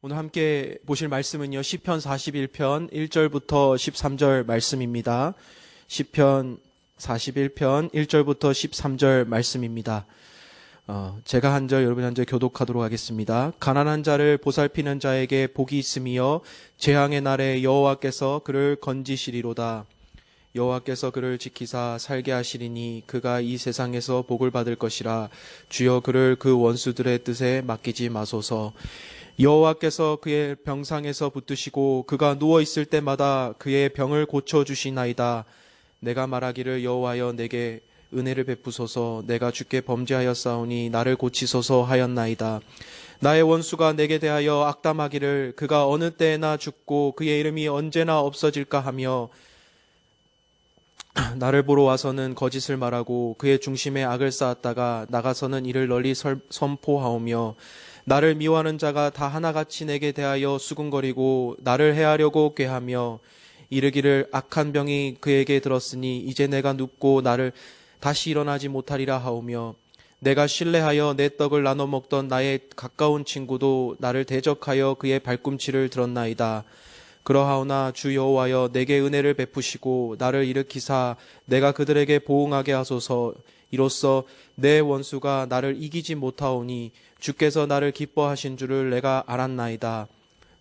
오늘 함께 보실 말씀은요, 시편 41편 1절부터 13절 말씀입니다. 시편 41편 1절부터 13절 말씀입니다. 제가 한 절, 여러분 한 절 교독하도록 하겠습니다. 가난한 자를 보살피는 자에게 복이 있으며 재앙의 날에 여호와께서 그를 건지시리로다. 여호와께서 그를 지키사 살게 하시리니 그가 이 세상에서 복을 받을 것이라. 주여 그를 그 원수들의 뜻에 맡기지 마소서. 여호와께서 그의 병상에서 붙드시고 그가 누워 있을 때마다 그의 병을 고쳐 주시나이다. 내가 말하기를 여호와여 내게 은혜를 베푸소서. 내가 주께 범죄하였사오니 나를 고치소서 하였나이다. 나의 원수가 내게 대하여 악담하기를 그가 어느 때나 죽고 그의 이름이 언제나 없어질까 하며 나를 보러 와서는 거짓을 말하고 그의 중심에 악을 쌓았다가 나가서는 이를 널리 선포하오며 나를 미워하는 자가 다 하나같이 내게 대하여 수군거리고 나를 해하려고 꾀하며 이르기를 악한 병이 그에게 들었으니 이제 내가 눕고 나를 다시 일어나지 못하리라 하오며 내가 신뢰하여 내 떡을 나눠 먹던 나의 가까운 친구도 나를 대적하여 그의 발꿈치를 들었나이다. 그러하오나 주 여호와여 내게 은혜를 베푸시고 나를 일으키사 내가 그들에게 보응하게 하소서. 이로써 내 원수가 나를 이기지 못하오니 주께서 나를 기뻐하신 줄을 내가 알았나이다.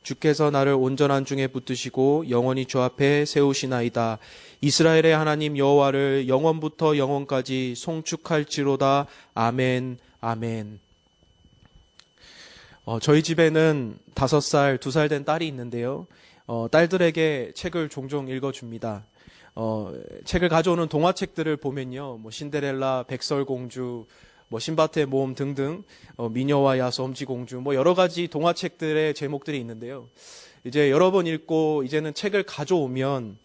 주께서 나를 온전한 중에 붙드시고 영원히 주 앞에 세우시나이다. 이스라엘의 하나님 여호와를 영원부터 영원까지 송축할지로다. 아멘, 아멘. 저희 집에는 5살, 2살 된 딸이 있는데요. 딸들에게 책을 종종 읽어줍니다. 책을 가져오는 동화책들을 보면요, 신데렐라, 백설공주, 신바트의 모험 등등, 미녀와 야수, 엄지공주, 여러 가지 동화책들의 제목들이 있는데요. 이제 여러 번 읽고 이제는 책을 가져오면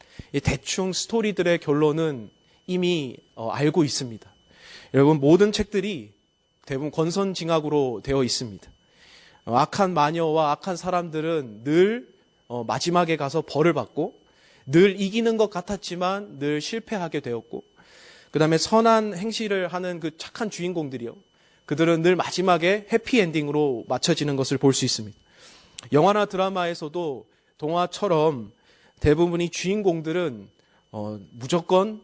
대충 스토리들의 결론은 이미 알고 있습니다. 여러분, 모든 책들이 대부분 권선징악으로 되어 있습니다. 악한 마녀와 악한 사람들은 늘 마지막에 가서 벌을 받고 늘 이기는 것 같았지만 늘 실패하게 되었고, 그 다음에 선한 행실을 하는 그 착한 주인공들이요, 그들은 늘 마지막에 해피엔딩으로 맞춰지는 것을 볼 수 있습니다. 영화나 드라마에서도 동화처럼 대부분의 주인공들은 무조건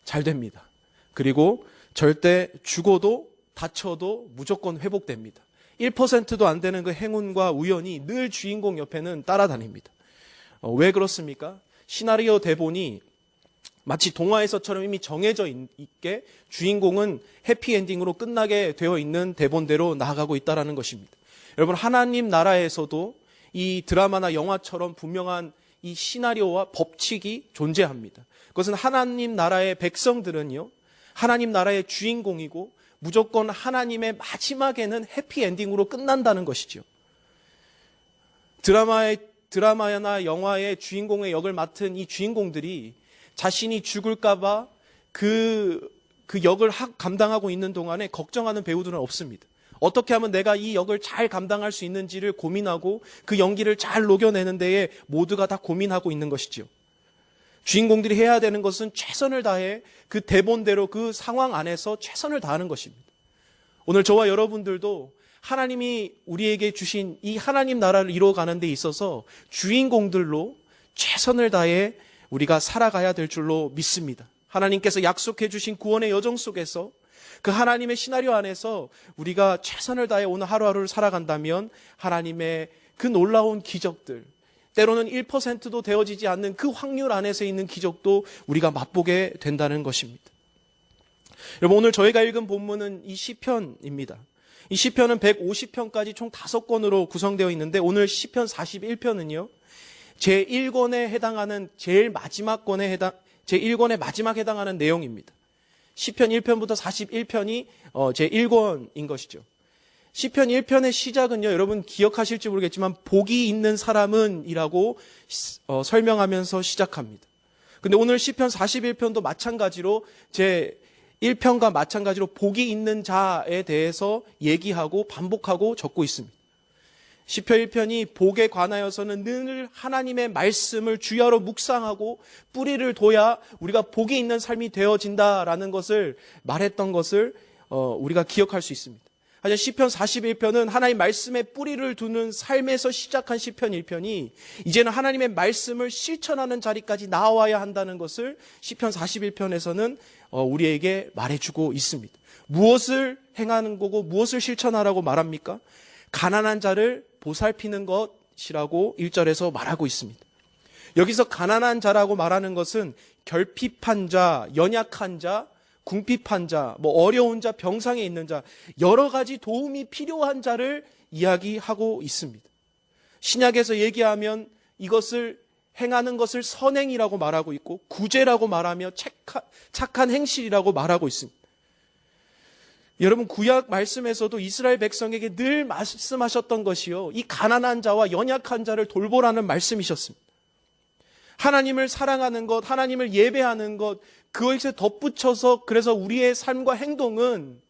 잘 됩니다. 그리고 절대 죽어도 다쳐도 무조건 회복됩니다. 1%도 안 되는 그 행운과 우연이 늘 주인공 옆에는 따라다닙니다. 왜 그렇습니까? 시나리오 대본이 마치 동화에서처럼 이미 정해져 있게 주인공은 해피엔딩으로 끝나게 되어 있는 대본대로 나아가고 있다는 것입니다. 여러분, 하나님 나라에서도 이 드라마나 영화처럼 분명한 이 시나리오와 법칙이 존재합니다. 그것은 하나님 나라의 백성들은요, 하나님 나라의 주인공이고 무조건 하나님의 마지막에는 해피엔딩으로 끝난다는 것이죠. 드라마나 영화의 주인공의 역을 맡은 이 주인공들이 자신이 죽을까봐 그 역을 감당하고 있는 동안에 걱정하는 배우들은 없습니다. 어떻게 하면 내가 이 역을 잘 감당할 수 있는지를 고민하고 그 연기를 잘 녹여내는 데에 모두가 다 고민하고 있는 것이죠. 주인공들이 해야 되는 것은 최선을 다해 그 대본대로 그 상황 안에서 최선을 다하는 것입니다. 오늘 저와 여러분들도 하나님이 우리에게 주신 이 하나님 나라를 이루어가는 데 있어서 주인공들로 최선을 다해 우리가 살아가야 될 줄로 믿습니다. 하나님께서 약속해 주신 구원의 여정 속에서 그 하나님의 시나리오 안에서 우리가 최선을 다해 오늘 하루하루를 살아간다면 하나님의 그 놀라운 기적들, 때로는 1%도 되어지지 않는 그 확률 안에서 있는 기적도 우리가 맛보게 된다는 것입니다. 여러분, 오늘 저희가 읽은 본문은 이 시편입니다. 이 시편은 150편까지 총 5권으로 구성되어 있는데 오늘 시편 41편은요, 제1권에 해당하는 제1권의 마지막 해당하는 내용입니다. 시편 1편부터 41편이 제1권인 것이죠. 시편 1편의 시작은요, 여러분 기억하실지 모르겠지만 복이 있는 사람은 이라고 설명하면서 시작합니다. 근데 오늘 시편 41편도 마찬가지로 제1편과 마찬가지로 복이 있는 자에 대해서 얘기하고 반복하고 적고 있습니다. 시편 1편이 복에 관하여서는 늘 하나님의 말씀을 주야로 묵상하고 뿌리를 둬야 우리가 복이 있는 삶이 되어진다라는 것을 말했던 것을 우리가 기억할 수 있습니다. 하지만 시편 41편은 하나님 말씀에 뿌리를 두는 삶에서 시작한 시편 1편이 이제는 하나님의 말씀을 실천하는 자리까지 나와야 한다는 것을 시편 41편에서는 우리에게 말해주고 있습니다. 무엇을 행하는 거고 무엇을 실천하라고 말합니까? 가난한 자를 보살피는 것이라고 1절에서 말하고 있습니다. 여기서 가난한 자라고 말하는 것은 결핍한 자, 연약한 자, 궁핍한 자, 어려운 자, 병상에 있는 자, 여러 가지 도움이 필요한 자를 이야기하고 있습니다. 신약에서 얘기하면 이것을 행하는 것을 선행이라고 말하고 있고 구제라고 말하며 착한 행실이라고 말하고 있습니다. 여러분, 구약 말씀에서도 이스라엘 백성에게 늘 말씀하셨던 것이요, 이 가난한 자와 연약한 자를 돌보라는 말씀이셨습니다. 하나님을 사랑하는 것, 하나님을 예배하는 것, 그것에 덧붙여서 그래서 우리의 삶과 행동은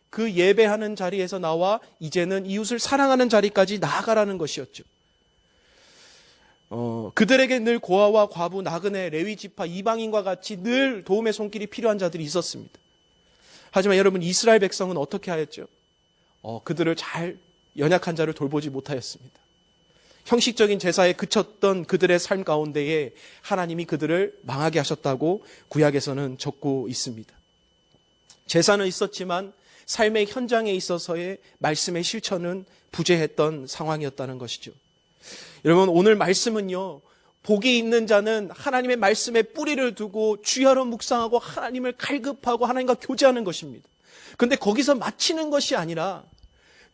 그 예배하는 자리에서 나와 이제는 이웃을 사랑하는 자리까지 나아가라는 것이었죠. 그들에게 늘 고아와 과부, 나그네, 레위 지파, 이방인과 같이 늘 도움의 손길이 필요한 자들이 있었습니다. 하지만 여러분, 이스라엘 백성은 어떻게 하였죠? 그들을 잘 연약한 자를 돌보지 못하였습니다. 형식적인 제사에 그쳤던 그들의 삶 가운데에 하나님이 그들을 망하게 하셨다고 구약에서는 적고 있습니다. 제사는 있었지만 삶의 현장에 있어서의 말씀의 실천은 부재했던 상황이었다는 것이죠. 여러분, 오늘 말씀은요, 복이 있는 자는 하나님의 말씀에 뿌리를 두고 주야로 묵상하고 하나님을 갈급하고 하나님과 교제하는 것입니다. 그런데 거기서 마치는 것이 아니라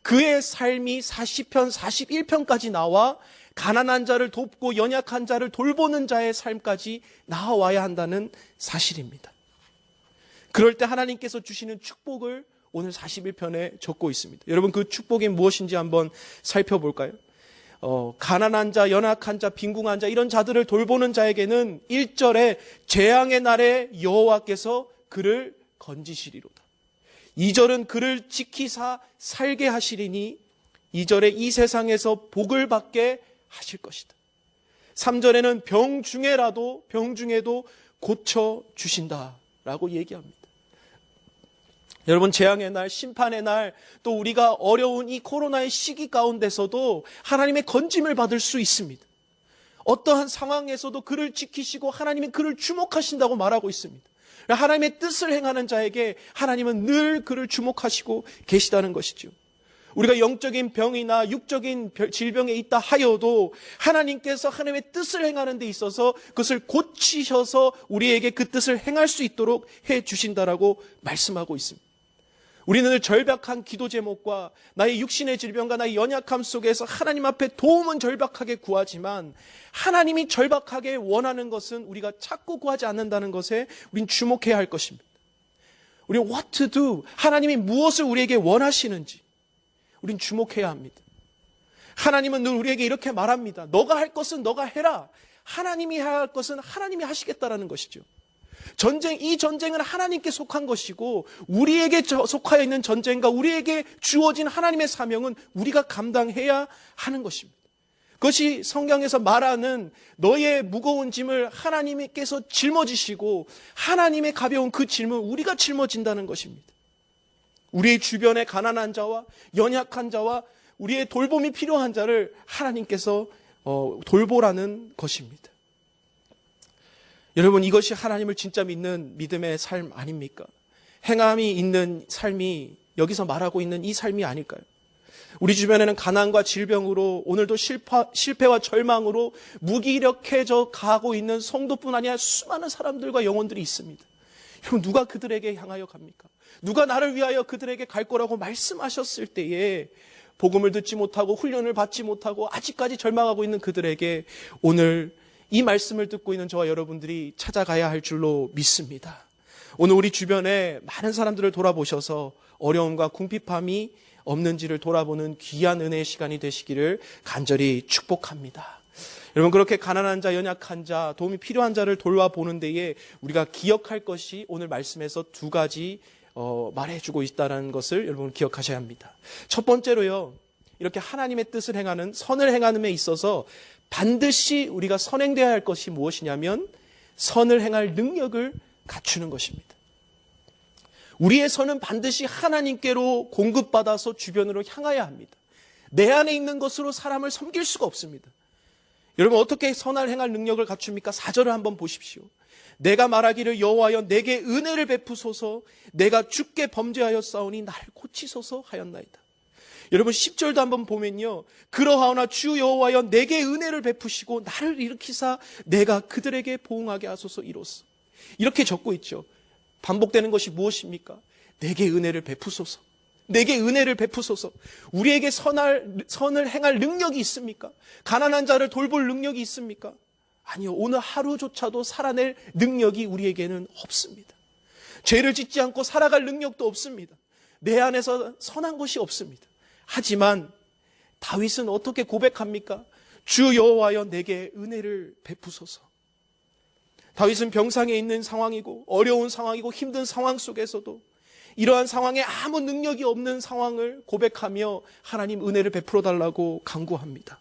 그의 삶이 40편, 41편까지 나와 가난한 자를 돕고 연약한 자를 돌보는 자의 삶까지 나와야 한다는 사실입니다. 그럴 때 하나님께서 주시는 축복을 오늘 41편에 적고 있습니다. 여러분, 그 축복이 무엇인지 한번 살펴볼까요? 가난한 자, 연약한 자, 빈궁한 자, 이런 자들을 돌보는 자에게는 1절에 재앙의 날에 여호와께서 그를 건지시리로다. 2절은 그를 지키사 살게 하시리니 2절에 이 세상에서 복을 받게 하실 것이다. 3절에는 병 중에도 고쳐 주신다라고 얘기합니다. 여러분, 재앙의 날, 심판의 날, 또 우리가 어려운 이 코로나의 시기 가운데서도 하나님의 건짐을 받을 수 있습니다. 어떠한 상황에서도 그를 지키시고 하나님이 그를 주목하신다고 말하고 있습니다. 하나님의 뜻을 행하는 자에게 하나님은 늘 그를 주목하시고 계시다는 것이죠. 우리가 영적인 병이나 육적인 질병에 있다 하여도 하나님께서 하나님의 뜻을 행하는 데 있어서 그것을 고치셔서 우리에게 그 뜻을 행할 수 있도록 해 주신다라고 말씀하고 있습니다. 우리는 늘 절박한 기도 제목과 나의 육신의 질병과 나의 연약함 속에서 하나님 앞에 도움은 절박하게 구하지만 하나님이 절박하게 원하는 것은 우리가 찾고 구하지 않는다는 것에 우린 주목해야 할 것입니다. 우리 what to do, 하나님이 무엇을 우리에게 원하시는지 우린 주목해야 합니다. 하나님은 늘 우리에게 이렇게 말합니다. 너가 할 것은 너가 해라. 하나님이 해야 할 것은 하나님이 하시겠다라는 것이죠. 이 전쟁은 하나님께 속한 것이고 우리에게 속하여 있는 전쟁과 우리에게 주어진 하나님의 사명은 우리가 감당해야 하는 것입니다. 그것이 성경에서 말하는 너의 무거운 짐을 하나님께서 짊어지시고 하나님의 가벼운 그 짐을 우리가 짊어진다는 것입니다. 우리의 주변의 가난한 자와 연약한 자와 우리의 돌봄이 필요한 자를 하나님께서 돌보라는 것입니다. 여러분, 이것이 하나님을 진짜 믿는 믿음의 삶 아닙니까? 행함이 있는 삶이 여기서 말하고 있는 이 삶이 아닐까요? 우리 주변에는 가난과 질병으로 오늘도 실패와 절망으로 무기력해져 가고 있는 성도뿐 아니라 수많은 사람들과 영혼들이 있습니다. 여러분, 누가 그들에게 향하여 갑니까? 누가 나를 위하여 그들에게 갈 거라고 말씀하셨을 때에 복음을 듣지 못하고 훈련을 받지 못하고 아직까지 절망하고 있는 그들에게 오늘 이 말씀을 듣고 있는 저와 여러분들이 찾아가야 할 줄로 믿습니다. 오늘 우리 주변에 많은 사람들을 돌아보셔서 어려움과 궁핍함이 없는지를 돌아보는 귀한 은혜의 시간이 되시기를 간절히 축복합니다. 여러분, 그렇게 가난한 자, 연약한 자, 도움이 필요한 자를 돌아보는 데에 우리가 기억할 것이 오늘 말씀에서 두 가지 말해주고 있다는 것을 여러분 기억하셔야 합니다. 첫 번째로요, 이렇게 하나님의 뜻을 행하는, 선을 행하는 데 있어서 반드시 우리가 선행되어야 할 것이 무엇이냐면 선을 행할 능력을 갖추는 것입니다. 우리의 선은 반드시 하나님께로 공급받아서 주변으로 향하여야 합니다. 내 안에 있는 것으로 사람을 섬길 수가 없습니다. 여러분, 어떻게 선을 행할 능력을 갖춥니까? 4절을 한번 보십시오. 내가 말하기를 여호와여 내게 은혜를 베푸소서, 내가 주께 범죄하여 싸우니 나를 고치소서 하였나이다. 여러분, 10절도 한번 보면요, 그러하오나 주 여호와여 내게 은혜를 베푸시고 나를 일으키사 내가 그들에게 보응하게 하소서 이로써. 이렇게 적고 있죠. 반복되는 것이 무엇입니까? 내게 은혜를 베푸소서. 내게 은혜를 베푸소서. 우리에게 선을 행할 능력이 있습니까? 가난한 자를 돌볼 능력이 있습니까? 아니요. 오늘 하루조차도 살아낼 능력이 우리에게는 없습니다. 죄를 짓지 않고 살아갈 능력도 없습니다. 내 안에서 선한 것이 없습니다. 하지만 다윗은 어떻게 고백합니까? 주 여호와여 내게 은혜를 베푸소서. 다윗은 병상에 있는 상황이고 어려운 상황이고 힘든 상황 속에서도 이러한 상황에 아무 능력이 없는 상황을 고백하며 하나님 은혜를 베풀어 달라고 간구합니다.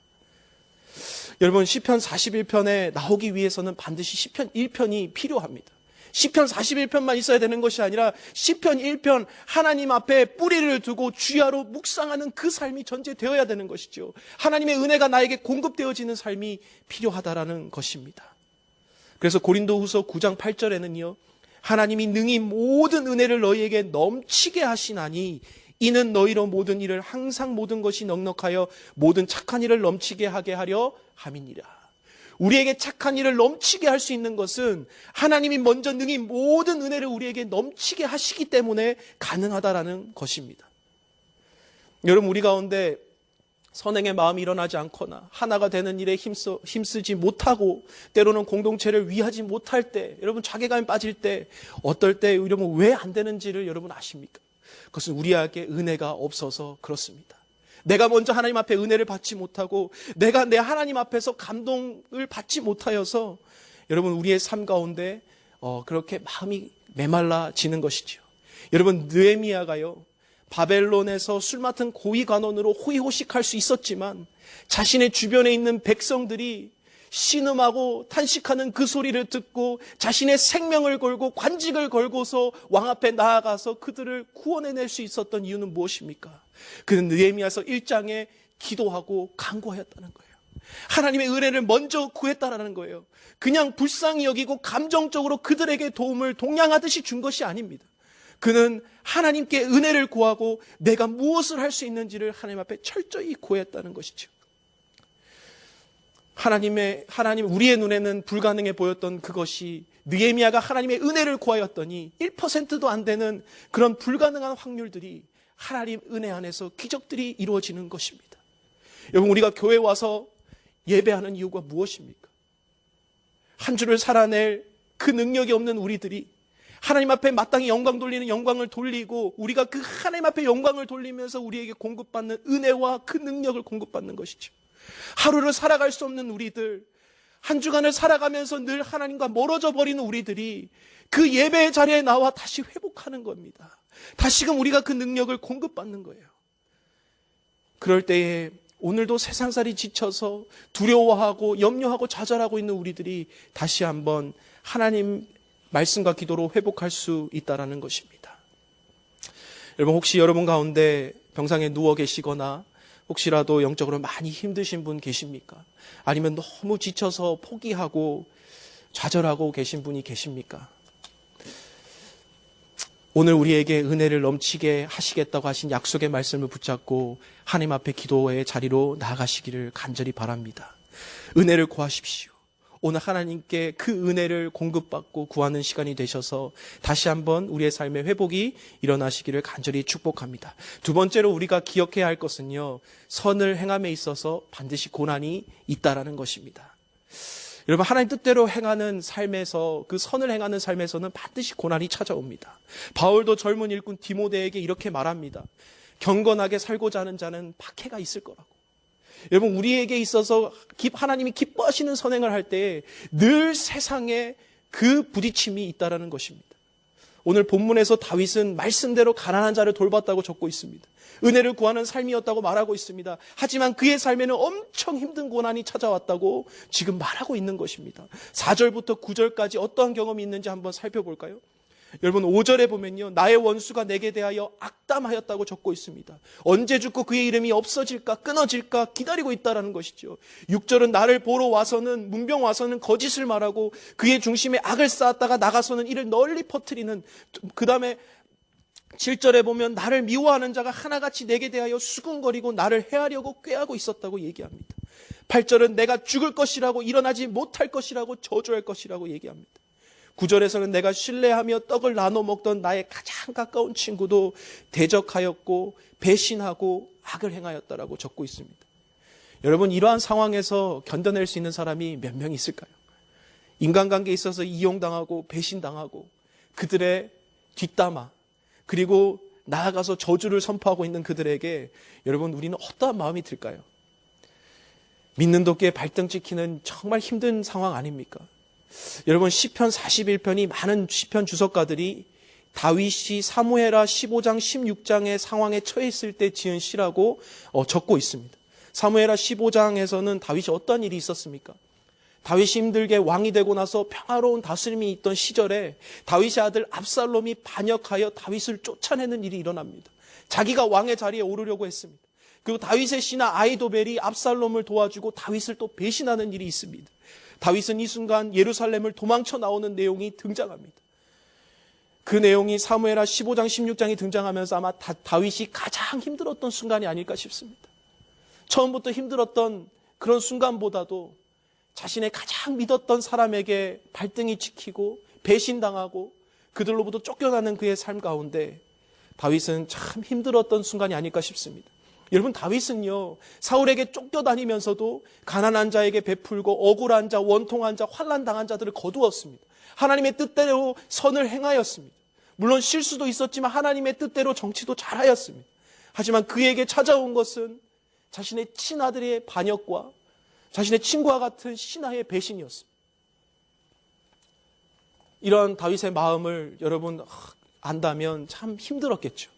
여러분, 시편 41편에 나오기 위해서는 반드시 시편 1편이 필요합니다. 시편 41편만 있어야 되는 것이 아니라 시편 1편 하나님 앞에 뿌리를 두고 주야로 묵상하는 그 삶이 전제되어야 되는 것이죠. 하나님의 은혜가 나에게 공급되어지는 삶이 필요하다라는 것입니다. 그래서 고린도후서 9장 8절에는요. 하나님이 능히 모든 은혜를 너희에게 넘치게 하시나니 이는 너희로 모든 일을 항상 모든 것이 넉넉하여 모든 착한 일을 넘치게 하게 하려 함이니라. 우리에게 착한 일을 넘치게 할 수 있는 것은 하나님이 먼저 능히 모든 은혜를 우리에게 넘치게 하시기 때문에 가능하다라는 것입니다. 여러분, 우리 가운데 선행의 마음이 일어나지 않거나 하나가 되는 일에 힘쓰지 못하고 때로는 공동체를 위하지 못할 때, 여러분 자괴감에 빠질 때, 어떨 때 이러면 왜 안 되는지를 여러분 아십니까? 그것은 우리에게 은혜가 없어서 그렇습니다. 내가 먼저 하나님 앞에 은혜를 받지 못하고 내가 내 하나님 앞에서 감동을 받지 못하여서 여러분 우리의 삶 가운데 그렇게 마음이 메말라지는 것이죠. 여러분, 느헤미야가요, 바벨론에서 술 맡은 고위 관원으로 호의호식할 수 있었지만 자신의 주변에 있는 백성들이 신음하고 탄식하는 그 소리를 듣고 자신의 생명을 걸고 관직을 걸고서 왕 앞에 나아가서 그들을 구원해낼 수 있었던 이유는 무엇입니까? 그는 느헤미야서 1장에 기도하고 간구하였다는 거예요. 하나님의 은혜를 먼저 구했다라는 거예요. 그냥 불쌍히 여기고 감정적으로 그들에게 도움을 동양하듯이 준 것이 아닙니다. 그는 하나님께 은혜를 구하고 내가 무엇을 할 수 있는지를 하나님 앞에 철저히 구했다는 것이죠. 우리의 눈에는 불가능해 보였던 그것이 느헤미야가 하나님의 은혜를 구하였더니 1%도 안 되는 그런 불가능한 확률들이 하나님 은혜 안에서 기적들이 이루어지는 것입니다. 여러분, 우리가 교회 와서 예배하는 이유가 무엇입니까? 한 주를 살아낼 그 능력이 없는 우리들이 하나님 앞에 마땅히 영광 돌리는 영광을 돌리고 우리가 그 하나님 앞에 영광을 돌리면서 우리에게 공급받는 은혜와 그 능력을 공급받는 것이죠. 하루를 살아갈 수 없는 우리들, 한 주간을 살아가면서 늘 하나님과 멀어져 버리는 우리들이 그 예배의 자리에 나와 다시 회복하는 겁니다. 다시금 우리가 그 능력을 공급받는 거예요. 그럴 때에 오늘도 세상살이 지쳐서 두려워하고 염려하고 좌절하고 있는 우리들이 다시 한번 하나님 말씀과 기도로 회복할 수 있다는 것입니다. 여러분, 혹시 여러분 가운데 병상에 누워 계시거나 혹시라도 영적으로 많이 힘드신 분 계십니까? 아니면 너무 지쳐서 포기하고 좌절하고 계신 분이 계십니까? 오늘 우리에게 은혜를 넘치게 하시겠다고 하신 약속의 말씀을 붙잡고 하나님 앞에 기도의 자리로 나아가시기를 간절히 바랍니다. 은혜를 구하십시오. 오늘 하나님께 그 은혜를 공급받고 구하는 시간이 되셔서 다시 한번 우리의 삶의 회복이 일어나시기를 간절히 축복합니다. 두 번째로 우리가 기억해야 할 것은요, 선을 행함에 있어서 반드시 고난이 있다라는 것입니다. 여러분, 하나님 뜻대로 행하는 삶에서, 그 선을 행하는 삶에서는 반드시 고난이 찾아옵니다. 바울도 젊은 일꾼 디모데에게 이렇게 말합니다. 경건하게 살고자 하는 자는 박해가 있을 거라고. 여러분, 우리에게 있어서 하나님이 기뻐하시는 선행을 할 때 늘 세상에 그 부딪힘이 있다라는 것입니다. 오늘 본문에서 다윗은 말씀대로 가난한 자를 돌봤다고 적고 있습니다. 은혜를 구하는 삶이었다고 말하고 있습니다. 하지만 그의 삶에는 엄청 힘든 고난이 찾아왔다고 지금 말하고 있는 것입니다. 4절부터 9절까지 어떠한 경험이 있는지 한번 살펴볼까요? 여러분 5절에 보면요, 나의 원수가 내게 대하여 악담하였다고 적고 있습니다. 언제 죽고 그의 이름이 없어질까 끊어질까 기다리고 있다라는 것이죠. 6절은 나를 보러 와서는 문병 와서는 거짓을 말하고 그의 중심에 악을 쌓았다가 나가서는 이를 널리 퍼뜨리는, 그 다음에 7절에 보면 나를 미워하는 자가 하나같이 내게 대하여 수군거리고 나를 해하려고 꾀하고 있었다고 얘기합니다. 8절은 내가 죽을 것이라고 일어나지 못할 것이라고 저주할 것이라고 얘기합니다. 9절에서는 내가 신뢰하며 떡을 나눠 먹던 나의 가장 가까운 친구도 대적하였고 배신하고 악을 행하였다라고 적고 있습니다. 여러분, 이러한 상황에서 견뎌낼 수 있는 사람이 몇 명 있을까요? 인간관계에 있어서 이용당하고 배신당하고 그들의 뒷담화, 그리고 나아가서 저주를 선포하고 있는 그들에게 여러분, 우리는 어떠한 마음이 들까요? 믿는 도끼에 발등 찍히는 정말 힘든 상황 아닙니까? 여러분, 시편 41편이 많은 시편 주석가들이 다윗이 사무엘하 15장 16장의 상황에 처해 있을 때 지은 시라고 적고 있습니다. 사무엘하 15장에서는 다윗이 어떤 일이 있었습니까? 다윗이 힘들게 왕이 되고 나서 평화로운 다스림이 있던 시절에 다윗의 아들 압살롬이 반역하여 다윗을 쫓아내는 일이 일어납니다. 자기가 왕의 자리에 오르려고 했습니다. 그리고 다윗의 신하 아히도벨이 압살롬을 도와주고 다윗을 또 배신하는 일이 있습니다. 다윗은 이 순간 예루살렘을 도망쳐 나오는 내용이 등장합니다. 그 내용이 사무엘하 15장 16장이 등장하면서 아마 다윗이 가장 힘들었던 순간이 아닐까 싶습니다. 처음부터 힘들었던 그런 순간보다도 자신의 가장 믿었던 사람에게 발등이 찍히고 배신당하고 그들로부터 쫓겨나는 그의 삶 가운데 다윗은 참 힘들었던 순간이 아닐까 싶습니다. 여러분, 다윗은요, 사울에게 쫓겨다니면서도 가난한 자에게 베풀고 억울한 자, 원통한 자, 환난당한 자들을 거두었습니다. 하나님의 뜻대로 선을 행하였습니다. 물론 실수도 있었지만 하나님의 뜻대로 정치도 잘하였습니다. 하지만 그에게 찾아온 것은 자신의 친아들의 반역과 자신의 친구와 같은 신하의 배신이었습니다. 이런 다윗의 마음을 여러분 안다면 참 힘들었겠죠.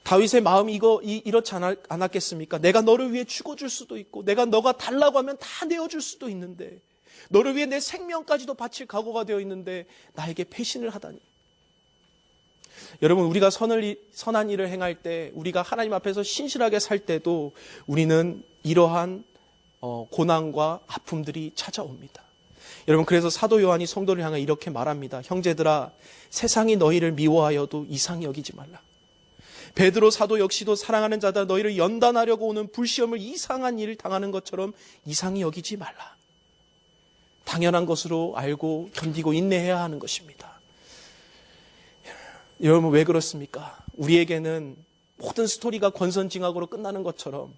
다윗의 마음이 이렇지 않았겠습니까? 내가 너를 위해 죽어줄 수도 있고 내가 너가 달라고 하면 다 내어줄 수도 있는데, 너를 위해 내 생명까지도 바칠 각오가 되어 있는데 나에게 배신을 하다니. 여러분, 우리가 선한 일을 행할 때, 우리가 하나님 앞에서 신실하게 살 때도 우리는 이러한 고난과 아픔들이 찾아옵니다. 여러분, 그래서 사도 요한이 성도를 향해 이렇게 말합니다. 형제들아, 세상이 너희를 미워하여도 이상히 여기지 말라. 베드로 사도 역시도 사랑하는 자다 너희를 연단하려고 오는 불시험을 이상한 일을 당하는 것처럼 이상히 여기지 말라. 당연한 것으로 알고 견디고 인내해야 하는 것입니다. 여러분, 왜 그렇습니까? 우리에게는 모든 스토리가 권선징악으로 끝나는 것처럼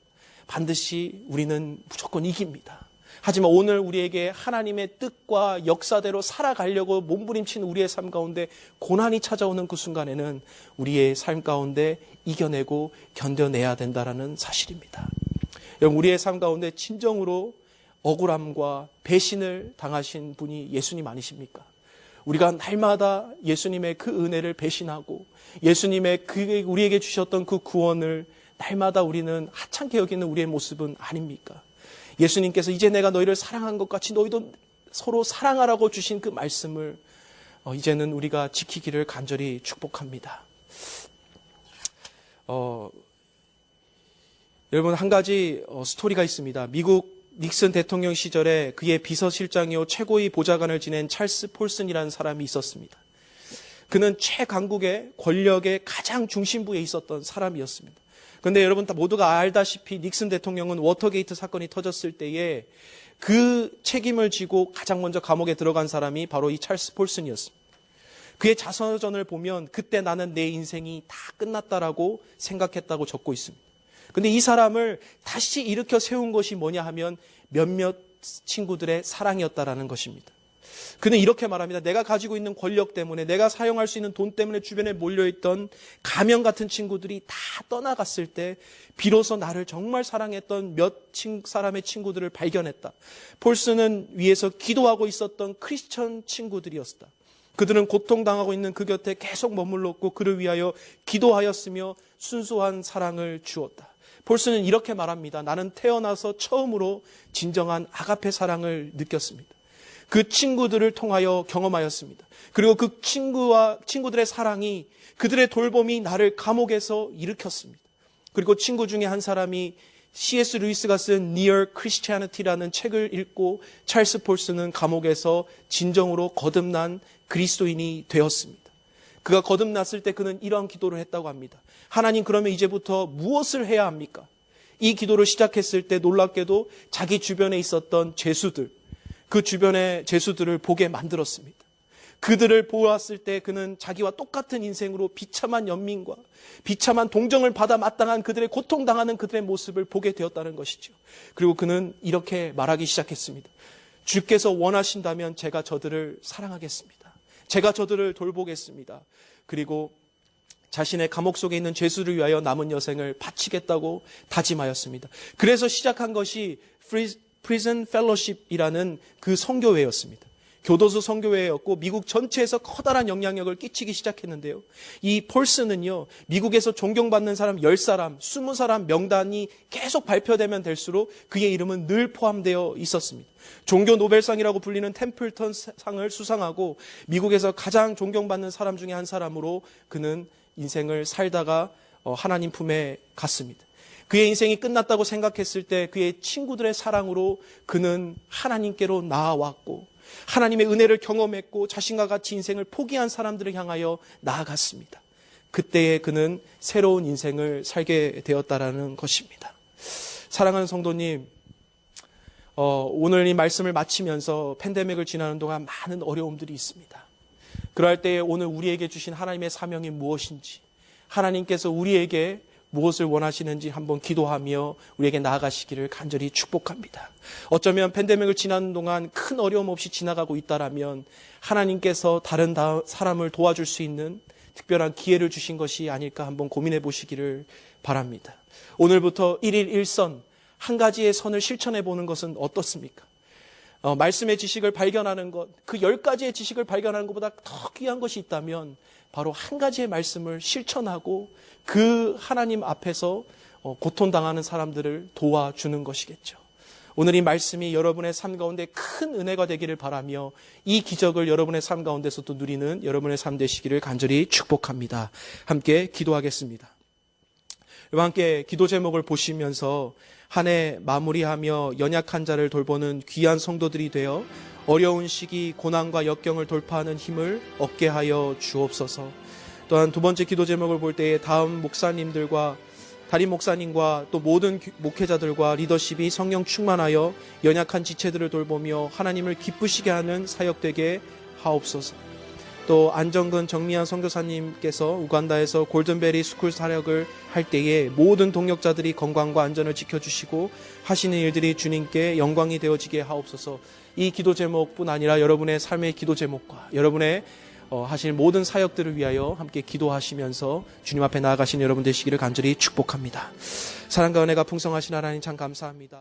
반드시 우리는 무조건 이깁니다. 하지만 오늘 우리에게 하나님의 뜻과 역사대로 살아가려고 몸부림치는 우리의 삶 가운데 고난이 찾아오는 그 순간에는 우리의 삶 가운데 이겨내고 견뎌내야 된다는 사실입니다. 여러분, 우리의 삶 가운데 진정으로 억울함과 배신을 당하신 분이 예수님 아니십니까? 우리가 날마다 예수님의 그 은혜를 배신하고 예수님의 우리에게 주셨던 그 구원을 날마다 우리는 하찮게 여기는 우리의 모습은 아닙니까? 예수님께서 이제 내가 너희를 사랑한 것 같이 너희도 서로 사랑하라고 주신 그 말씀을 이제는 우리가 지키기를 간절히 축복합니다. 여러분, 한 가지 스토리가 있습니다. 미국 닉슨 대통령 시절에 그의 비서실장이요 최고의 보좌관을 지낸 찰스 폴슨이라는 사람이 있었습니다. 그는 최강국의 권력의 가장 중심부에 있었던 사람이었습니다. 그런데 여러분 모두가 알다시피 닉슨 대통령은 워터게이트 사건이 터졌을 때에 그 책임을 지고 가장 먼저 감옥에 들어간 사람이 바로 이 찰스 폴슨이었습니다. 그의 자서전을 보면 그때 나는 내 인생이 다 끝났다라고 생각했다고 적고 있습니다. 그런데 이 사람을 다시 일으켜 세운 것이 뭐냐 하면 몇몇 친구들의 사랑이었다라는 것입니다. 그는 이렇게 말합니다. 내가 가지고 있는 권력 때문에, 내가 사용할 수 있는 돈 때문에 주변에 몰려있던 가면 같은 친구들이 다 떠나갔을 때 비로소 나를 정말 사랑했던 몇 사람의 친구들을 발견했다. 폴슨은 위에서 기도하고 있었던 크리스천 친구들이었다. 그들은 고통당하고 있는 그 곁에 계속 머물렀고 그를 위하여 기도하였으며 순수한 사랑을 주었다. 폴슨은 이렇게 말합니다. 나는 태어나서 처음으로 진정한 아가페 사랑을 느꼈습니다. 그 친구들을 통하여 경험하였습니다. 그리고 그 친구들의 사랑이, 그들의 돌봄이 나를 감옥에서 일으켰습니다. 그리고 친구 중에 한 사람이 C.S. 루이스가 쓴 Near Christianity라는 책을 읽고 찰스 폴스는 감옥에서 진정으로 거듭난 그리스도인이 되었습니다. 그가 거듭났을 때 그는 이러한 기도를 했다고 합니다. 하나님, 그러면 이제부터 무엇을 해야 합니까? 이 기도를 시작했을 때 놀랍게도 자기 주변에 있었던 죄수들, 그 주변의 죄수들을 보게 만들었습니다. 그들을 보았을 때 그는 자기와 똑같은 인생으로 비참한 연민과 비참한 동정을 받아 마땅한 그들의 고통당하는 그들의 모습을 보게 되었다는 것이죠. 그리고 그는 이렇게 말하기 시작했습니다. 주께서 원하신다면 제가 저들을 사랑하겠습니다. 제가 저들을 돌보겠습니다. 그리고 자신의 감옥 속에 있는 죄수를 위하여 남은 여생을 바치겠다고 다짐하였습니다. 그래서 시작한 것이 Prison Fellowship이라는 그 선교회였습니다. 교도소 선교회였고 미국 전체에서 커다란 영향력을 끼치기 시작했는데요. 이 폴스는요, 미국에서 존경받는 사람 10사람, 20사람 명단이 계속 발표되면 될수록 그의 이름은 늘 포함되어 있었습니다. 종교 노벨상이라고 불리는 템플턴 상을 수상하고 미국에서 가장 존경받는 사람 중에 한 사람으로 그는 인생을 살다가 하나님 품에 갔습니다. 그의 인생이 끝났다고 생각했을 때 그의 친구들의 사랑으로 그는 하나님께로 나아왔고 하나님의 은혜를 경험했고 자신과 같이 인생을 포기한 사람들을 향하여 나아갔습니다. 그때에 그는 새로운 인생을 살게 되었다라는 것입니다. 사랑하는 성도님, 오늘 이 말씀을 마치면서 팬데믹을 지나는 동안 많은 어려움들이 있습니다. 그럴 때에 오늘 우리에게 주신 하나님의 사명이 무엇인지, 하나님께서 우리에게 무엇을 원하시는지 한번 기도하며 우리에게 나아가시기를 간절히 축복합니다. 어쩌면 팬데믹을 지나는 동안 큰 어려움 없이 지나가고 있다라면 하나님께서 다른 사람을 도와줄 수 있는 특별한 기회를 주신 것이 아닐까 한번 고민해 보시기를 바랍니다. 오늘부터 1일 1선, 한 가지의 선을 실천해 보는 것은 어떻습니까? 말씀의 지식을 발견하는 것, 그 10가지의 지식을 발견하는 것보다 더 귀한 것이 있다면 바로 한 가지의 말씀을 실천하고 그 하나님 앞에서 고통당하는 사람들을 도와주는 것이겠죠. 오늘 이 말씀이 여러분의 삶 가운데 큰 은혜가 되기를 바라며 이 기적을 여러분의 삶 가운데서도 누리는 여러분의 삶 되시기를 간절히 축복합니다. 함께 기도하겠습니다. 여러분 함께 기도 제목을 보시면서 한 해 마무리하며 연약한 자를 돌보는 귀한 성도들이 되어 어려운 시기 고난과 역경을 돌파하는 힘을 얻게 하여 주옵소서. 또한 두 번째 기도 제목을 볼 때에 다음 목사님들과 담임 목사님과 또 모든 목회자들과 리더십이 성령 충만하여 연약한 지체들을 돌보며 하나님을 기쁘시게 하는 사역되게 하옵소서. 또 안정근 정미한 선교사님께서 우간다에서 골든베리 스쿨 사역을 할 때에 모든 동역자들이 건강과 안전을 지켜주시고 하시는 일들이 주님께 영광이 되어지게 하옵소서. 이 기도 제목뿐 아니라 여러분의 삶의 기도 제목과 여러분의 하실 모든 사역들을 위하여 함께 기도하시면서 주님 앞에 나아가신 여러분 되시기를 간절히 축복합니다. 사랑과 은혜가 풍성하신 하나님 참 감사합니다.